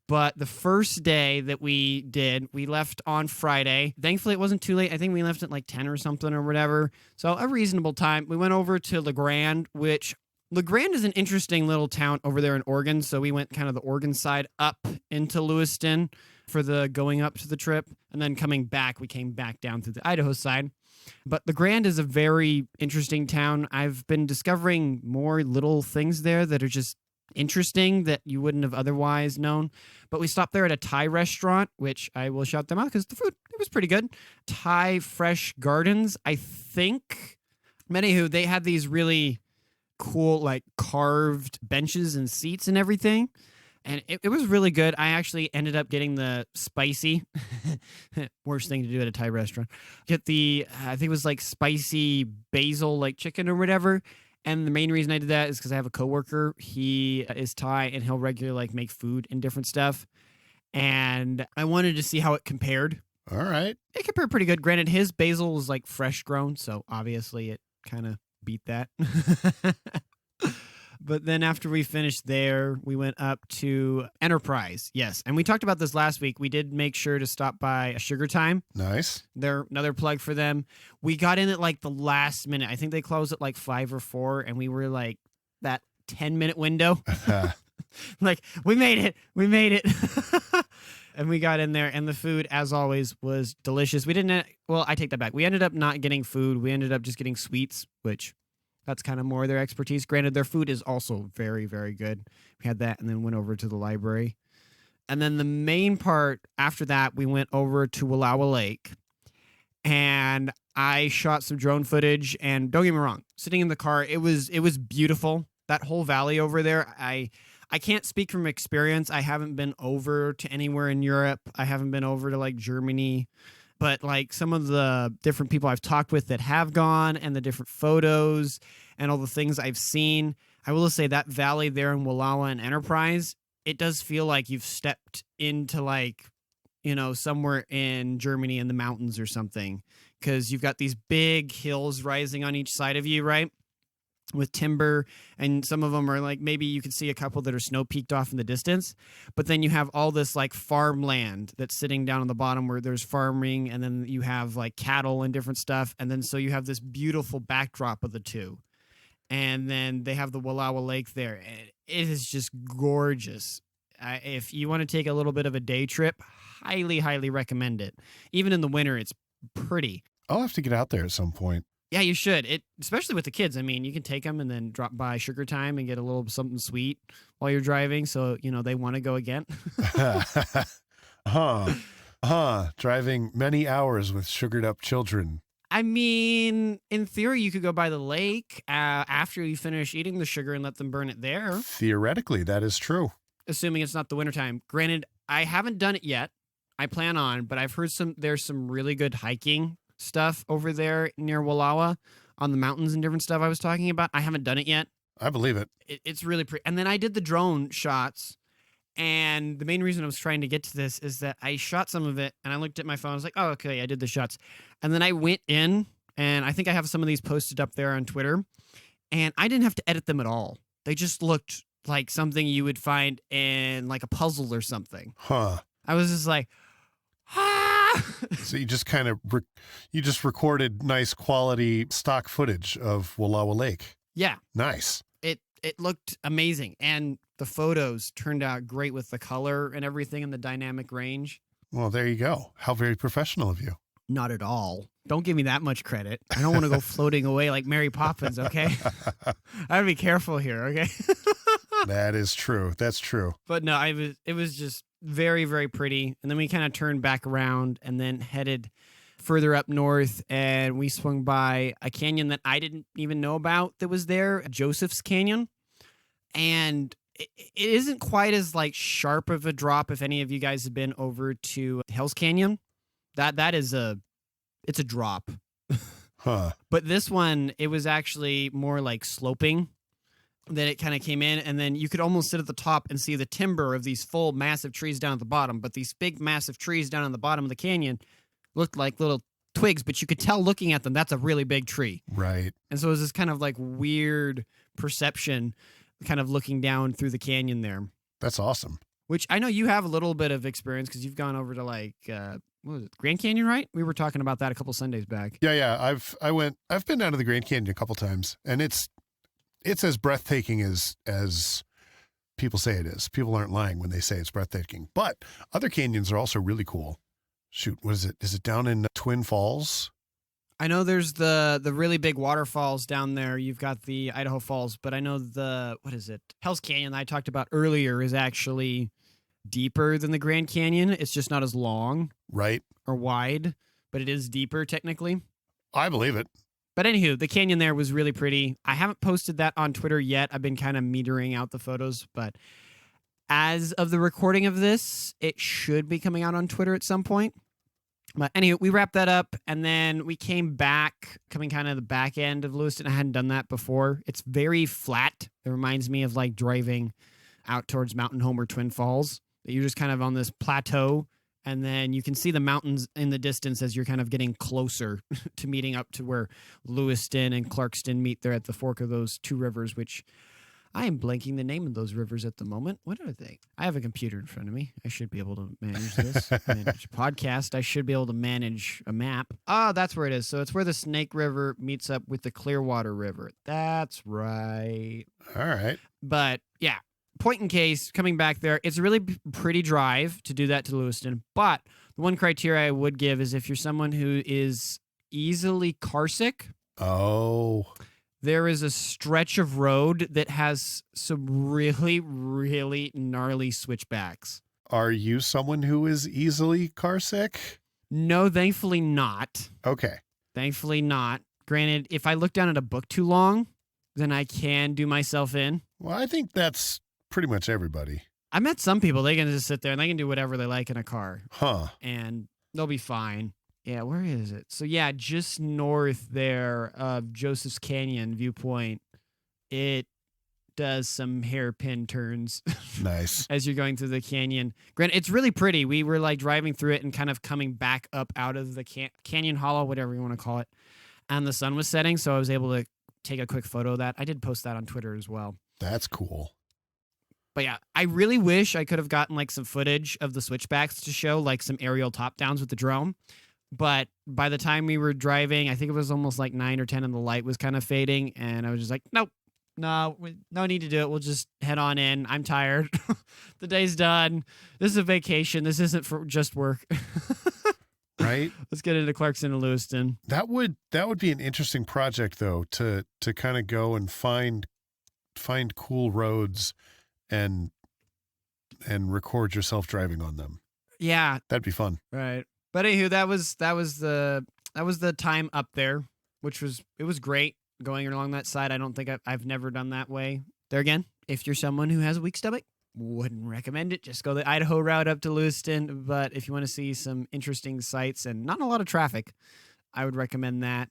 But the first day that we left on Friday. Thankfully, it wasn't too late. I think we left at like 10 or something or whatever. So a reasonable time. We went over to LeGrand, which LeGrand is an interesting little town over there in Oregon. So we went kind of the Oregon side up into Lewiston for the going up to the trip. And then coming back, we came back down through the Idaho side. But LeGrand is a very interesting town. I've been discovering more little things there that are just interesting that you wouldn't have otherwise known. But we stopped there at a Thai restaurant, which I will shout them out because the food, it was pretty good. Thai Fresh Gardens, I think. Anywho, they had these really cool, like, carved benches and seats and everything. And it was really good. I actually ended up getting the spicy, worst thing to do at a Thai restaurant. Get the, I think it was like spicy basil, like chicken or whatever. And the main reason I did that is because I have a coworker. He is Thai and he'll regularly like make food and different stuff. And I wanted to see how it compared. All right. It compared pretty good. Granted, his basil was like fresh grown, so obviously it kind of beat that. But then after we finished there, we went up to Enterprise. Yes. And we talked about this last week. We did make sure to stop by a Sugar Time. Nice. They're another plug for them. We got in at like the last minute. I think they closed at like 5 or 4. And we were like that 10-minute window. Like, we made it. We made it. And we got in there. And the food, as always, was delicious. We didn't. Well, I take that back. We ended up not getting food. We ended up just getting sweets, which... that's kind of more their expertise. Granted, their food is also very, very good. We had that and then went over to the library. And then the main part after that, we went over to Wallowa Lake. And I shot some drone footage. And don't get me wrong, sitting in the car, it was beautiful. That whole valley over there, I can't speak from experience. I haven't been over to anywhere in Europe. I haven't been over to like Germany. But like some of the different people I've talked with that have gone and the different photos and all the things I've seen, I will say that valley there in Wallowa and Enterprise, it does feel like you've stepped into like, you know, somewhere in Germany in the mountains or something. Because you've got these big hills rising on each side of you, right? With timber, and some of them are like, maybe you can see a couple that are snow peaked off in the distance, but then you have all this like farmland that's sitting down on the bottom where there's farming, and then you have like cattle and different stuff, and then so you have this beautiful backdrop of the two, and then they have the Wallowa Lake there. It is just gorgeous. If you want to take a little bit of a day trip, highly, highly recommend it. Even in the winter, it's pretty. I'll have to get out there at some point. Yeah, you should. Especially with the kids. I mean, you can take them and then drop by Sugar Time and get a little something sweet while you're driving. So, you know, they want to go again. Driving many hours with sugared up children. I mean, in theory, you could go by the lake after you finish eating the sugar and let them burn it there. Theoretically, that is true. Assuming it's not the wintertime. Granted, I haven't done it yet. I plan on, but I've heard there's some really good hiking stuff over there near Wallowa on the mountains and different stuff I was talking about. I haven't done it yet. I believe it. It's really pretty. And then I did the drone shots. And the main reason I was trying to get to this is that I shot some of it and I looked at my phone. I was like, oh, okay, I did the shots. And then I went in, and I think I have some of these posted up there on Twitter, and I didn't have to edit them at all. They just looked like something you would find in like a puzzle or something. Huh. I was just like, So you just kind of recorded nice quality stock footage of Wallowa Lake. Yeah. Nice. It looked amazing, and the photos turned out great with the color and everything and the dynamic range. Well, there you go. How very professional of you. Not at all. Don't give me that much credit. I don't want to go floating away like Mary Poppins, okay? I gotta be careful here, okay? That is true. That's true. But no, it was just very, very pretty. And then we kind of turned back around and then headed further up north, and we swung by a canyon that I didn't even know about that was there, Joseph's Canyon. And it isn't quite as like sharp of a drop if any of you guys have been over to Hell's Canyon. It's a drop. Huh. But this one, it was actually more like sloping. That it kind of came in, and then you could almost sit at the top and see the timber of these full massive trees down at the bottom. But these big massive trees down on the bottom of the canyon looked like little twigs, but you could tell looking at them that's a really big tree. Right. And so it was this kind of like weird perception kind of looking down through the canyon there. That's awesome. which I know you have a little bit of experience because you've gone over to like what was it, Grand Canyon, right? We were talking about that a couple Sundays back. Yeah. I've been down to the Grand Canyon a couple times, and it's as breathtaking as people say it is. People aren't lying when they say it's breathtaking. But other canyons are also really cool. Shoot, what is it? Is it down in Twin Falls? I know there's the really big waterfalls down there. You've got the Idaho Falls, but I know what is it? Hell's Canyon that I talked about earlier is actually deeper than the Grand Canyon. It's just not as long. Right. Or wide, but it is deeper technically. I believe it. But anywho, the canyon there was really pretty. I haven't posted that on Twitter yet. I've been kind of metering out the photos, but as of the recording of this, it should be coming out on Twitter at some point. But anyway, we wrapped that up, and then we came back, coming kind of the back end of Lewiston. I hadn't done that before. It's very flat. It reminds me of like driving out towards Mountain Home or Twin Falls. You're just kind of on this plateau, and then you can see the mountains in the distance as you're kind of getting closer to meeting up to where Lewiston and Clarkston meet there at the fork of those two rivers, which I am blanking the name of those rivers at the moment. What are they? I have a computer in front of me. I should be able to manage this. Manage a podcast. I should be able to manage a map. Ah, that's where it is. So it's where the Snake River meets up with the Clearwater River. That's right. All right. But yeah, point in case, coming back there, it's a really pretty drive to do that to Lewiston. But the one criteria I would give is if you're someone who is easily carsick. Oh. There is a stretch of road that has some really, really gnarly switchbacks. Are you someone who is easily carsick? No, thankfully not. Okay. Thankfully not. Granted, if I look down at a book too long, then I can do myself in. Well, I think that's pretty much everybody. I met some people, they can just sit there and they can do whatever they like in a car. Huh. And they'll be fine. Yeah, where is it? So yeah, just north there of Joseph's Canyon viewpoint, it does some hairpin turns. Nice. As you're going through the canyon. Granted, it's really pretty. We were like driving through it and kind of coming back up out of the canyon hollow, whatever you want to call it. And the sun was setting, so I was able to take a quick photo of that. I did post that on Twitter as well. That's cool. But yeah, I really wish I could have gotten like some footage of the switchbacks to show like some aerial top downs with the drone. But by the time we were driving, I think it was almost like 9 or 10 and the light was kind of fading. And I was just like, nope, no need to do it. We'll just head on in. I'm tired. The day's done. This is a vacation. This isn't for just work. Right? Let's get into Clarkston and Lewiston. That would be an interesting project though, to kind of go and find cool roads and record yourself driving on them. Yeah. That'd be fun. Right. But anywho, that was the time up there, it was great going along that side. I don't think I've never done that way. There again, if you're someone who has a weak stomach, wouldn't recommend it. Just go the Idaho route up to Lewiston. But if you want to see some interesting sights and not a lot of traffic, I would recommend that.